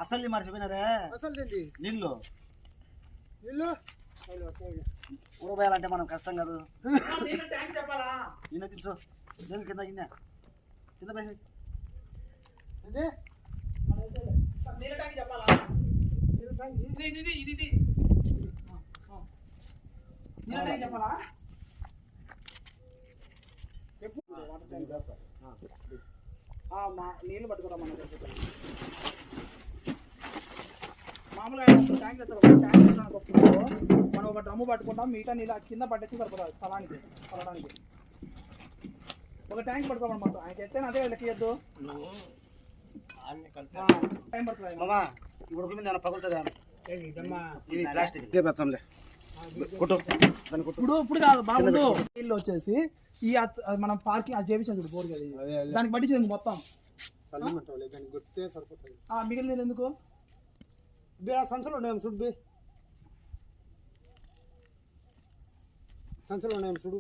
అసలు మర్చిపోయినారే అసలు నీళ్ళు నీళ్ళు ఊరబోయాలంటే మనం కష్టం కాదు. నిన్న తించు నేను కింద కింద కింద పైస చెప్పాలా నీళ్ళు పట్టుకోరా మామూలుగా ట్యాంక్ మనం ఒక డ్రమ్ము పట్టుకుంటాం, మిగతా నీళ్ళు కింద పట్టేసి సరిపోతుంది స్థలానికి పడడానికి. ఒక ట్యాంక్ పట్టుకోమని మొత్తం ఆయన చెప్తే అదే లెక్కద్దు టైం పడుతుంది. ఇప్పుడు కాదు బాగుండు. నీళ్ళు వచ్చేసి ఈ మనం పార్కింగ్ అది చేపించాం చూడు బోర్ కదా, దానికి పట్టించింది మొత్తం మిగిలిన ఎందుకు సంచులు ఉన్నాయి చూడు బి సంచులు ఉన్నాయి చూడు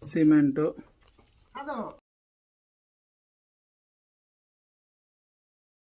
సిమెంటు